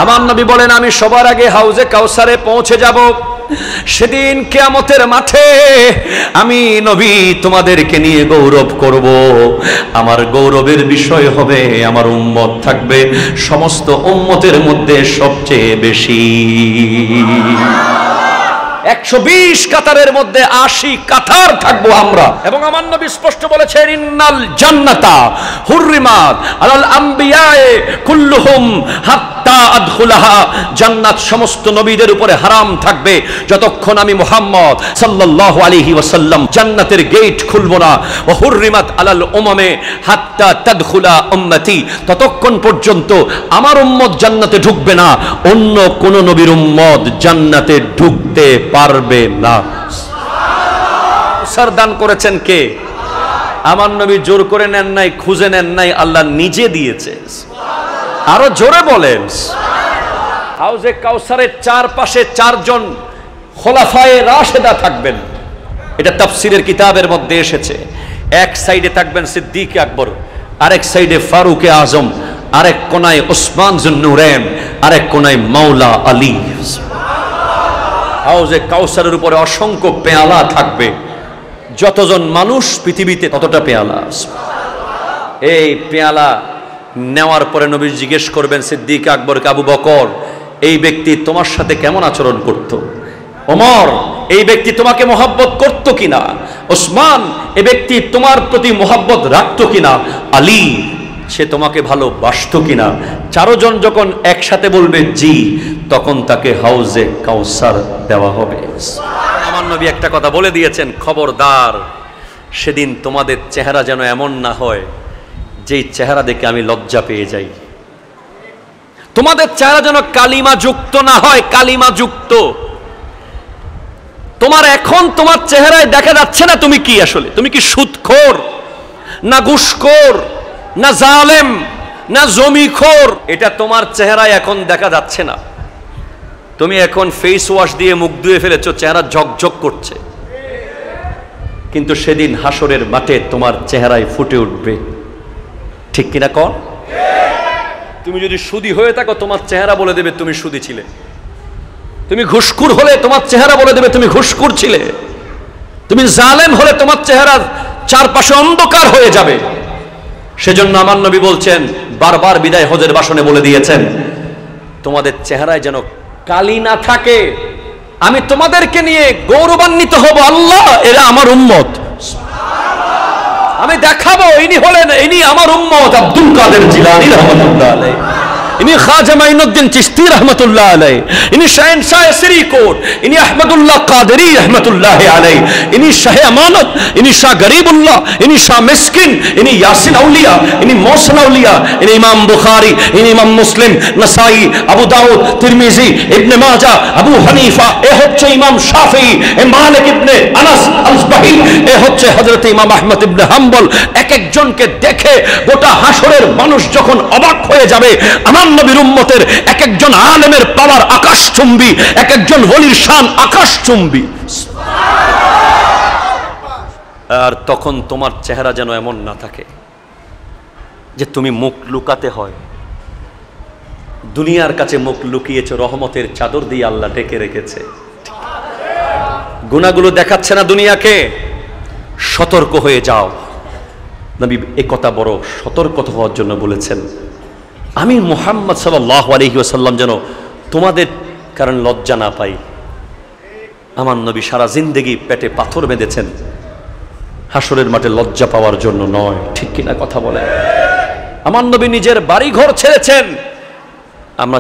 আমার নবী বলেন আমি সবার আগে হাউজে কাউসারে পৌঁছে যাব। সেদিন কিয়ামতের মাঠে আমি নবী তোমাদেরকে নিয়ে গৌরব করব। আমার গৌরবের বিষয় হবে আমার উম্মত থাকবে সমস্ত উম্মতের মধ্যে সবচেয়ে বেশি। 120 কাতারের মধ্যে 80 কাতার থাকবো আমরা। এবং আমার নবী স্পষ্ট বলেছেন ইন্নাল জান্নাতা হুররিমাত আলাল আমবিয়ায়ে কুল্লুহুম হাত্তা আদখুলাহা, জান্নাত সমস্ত নবীদের উপরে হারাম থাকবে যতক্ষণ আমি মুহাম্মদ সাল্লাল্লাহু আলাইহি ওয়াসাল্লাম জান্নাতের গেট খুলব না। ওয়া হুররিমাত আলাল উমামে হাত্তা তাদখুলা উম্মতি, ততক্ষণ পর্যন্ত আমার উম্মত জান্নাতে ঢুকবে না, অন্য কোন নবীর উম্মত জান্নাতে ঢুকতে পারবে না। সারদান করেছেন কে? আমার নবী জোর করে নেন নাই, খুঁজে নেন নাই, আল্লাহ নিজে দিয়েছে। আরো জোরে বলেন। হাউজে কাউসারের চারপাশে 4 জন খোলাফায়ে রাশেদা থাকবেন। এটা তাফসীরের কিতাবের মধ্যে এসেছে। এক সাইডে থাকবেন সিদ্দিক আকবর, আরেক সাইডে ফারুকে আজম, আরেক কোনায় উসমান যুন্নুরাইন, আরেক কোনায় মাওলা আলী। হাউজে কাউসারের উপরে অসংখ্য পেয়ালা থাকবে, যতজন মানুষ পৃথিবীতে ততটা পেয়ালা। এই পেয়ালা নেওয়ার পরে নবী জিজ্ঞেস করবেন সিদ্দিক আকবরকে, আবু বকর এই ব্যক্তি তোমার সাথে কেমন আচরণ করত? ওমর এই ব্যক্তি তোমাকে মহব্বত করত কিনা? ওসমান এই ব্যক্তি তোমার প্রতি মহব্বত রাখতো কিনা? আলী সে তোমাকে ভালোবাসতো কিনা? 4 জন যখন একসাথে বলবে জি, তখন তাকে হাউজে কাউসার দেওয়া হবে। আমার নবী একটা কথা বলে দিয়েছেন, খবরদার সেদিন তোমাদের চেহারা যেন এমন না হয় যেই চেহারা দেখে আমি লজ্জা পেয়ে যাই। তোমাদের চেহারা যেন কালিমা যুক্ত না হয়, কালিমা যুক্ত। তোমার এখন তোমার চেহারায় দেখা যাচ্ছে না তুমি কি, আসলে তুমি কি সুদখোর না ঘুষখোর না জালেম না জমিখোর, এটা তোমার চেহারায় এখন দেখা যাচ্ছে না। তুমি এখন ফেস ওয়াশ দিয়ে মুখ ধুয়ে ফেলেছো, চেহারা ঝকঝক করছে, কিন্তু সেদিন হাসরের মাঠে তোমার চেহারায় ফুটে উঠবে। ঠিক কিনা কন? তুমি যদি সুদী হয়ে থাকো তোমার চেহারা বলে দেবে তুমি সুদী ছিলে। তুমি ঘুষখোর হলে তোমার চেহারা বলে দেবে তুমি ঘুষখোর ছিলে। তুমি জালেম হলে তোমার চেহারা চারপাশে অন্ধকার হয়ে যাবে। সেজন্য আমার নবী বলছেন, বারবার বিদায় হজের ভাষণে বলে দিয়েছেন, তোমাদের চেহারায় যেন কালি না থাকে। আমি তোমাদেরকে নিয়ে গৌরবান্বিত হব, আল্লাহ এরা আমার উম্মত। আমি দেখাবো ইনি আমার উম্মত। আব্দুল কাদের জিলানী রাহমাতুল্লাহ আলাইহি, ইনি খাজা মাইনুদ্দিন চিশতি রাহমাতুল্লাহ আলাইহি, ইনি শাহেনশাহ শ্রীকোট, ইনি আহমদুল্লাহ কাদেরী রাহমাতুল্লাহ আলাইহি, ইনি শাহে আমানত, ইনি শাহ গরিবুল্লাহ, ইনি শাহ মিসকিন, ইনি ইয়াসিন আউলিয়া, ইনি মহসিন আউলিয়া, ইনি ইমাম বুখারী, ইনি ইমাম মুসলিম, নাসাই, আবু দাউদ, তিরমিজি, ইবনে মাজাহ, আবু হানিফা, এ হচ্ছে ইমাম শাফিঈ, এ মালিক ইবনে আনাস আল-আসবাহী, এ হচ্ছে হযরত ইমাম আহমদ ইবনে হাম্বল। এক একজনকে দেখে গোটা হাসরের মানুষ যখন অবাক হয়ে যাবে, আমার নবীর উম্মতের এক একজন আলেমের পাওয়ার আকাশচুম্বী, এক একজন ওলির শান আকাশচুম্বী। আর তখন তোমার চেহারা যেন এমন না থাকে যে তুমি মুখ লুকাতে হয়। দুনিয়ার কাছে মুখ লুকিয়েছো, রহমতের চাদর দিয়ে আল্লাহ ঢেকে রেখেছে। গুনাহগুলো দেখাচ্ছে না দুনিয়াকে, সতর্ক হয়ে যাও। নবী এই কথা বড় সতর্ক হওয়ার জন্য বলেছেন। আমি মুহাম্মদ সাল্লাল্লাহু আলাইহি ওয়াসাল্লাম যেন তোমাদের কারণ লজ্জা না পাই। আমার নবী সারা জিন্দেগি পেটে পাথর বেঁধেছেন, হাসরের মাঠে লজ্জা পাওয়ার জন্য নয়। ঠিক কিনা কথা বলে? আমার নবী নিজের বাড়ি ঘর ছেড়েছেন, আমরা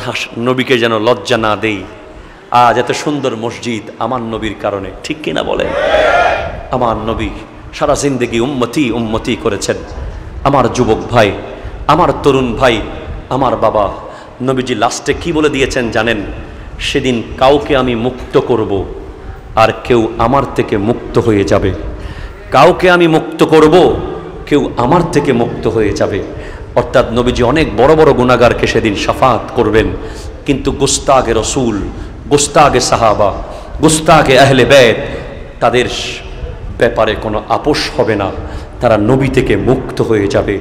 নবীকে যেন লজ্জা না দেই। আজ এত সুন্দর মসজিদ আমার নবীর কারণে। ঠিক কিনা বলেন? আমার নবী সারা জিন্দেগি উম্মতি উম্মতি করেছেন। আমার যুবক ভাই, আমার তরুণ ভাই, আমার বাবা, নবীজি লাস্টে কি বলে দিয়েছেন জানেন? সেদিন কাউকে আমি মুক্ত করব, আর কেউ আমার থেকে মুক্ত হয়ে যাবে। কাউকে আমি মুক্ত করব, কেউ আমার থেকে মুক্ত হয়ে যাবে। অর্থাৎ নবীজি অনেক বড় বড় গুনাহগারকে সেদিন শাফাত করবেন, কিন্তু গুস্তাগে রসুল, গুস্তাগে সাহাবা, গুস্তাগে আহলে বাইত, তাদের ব্যাপারে কোনো আপোষ হবে না। তারা নবী থেকে মুক্ত হয়ে যাবে।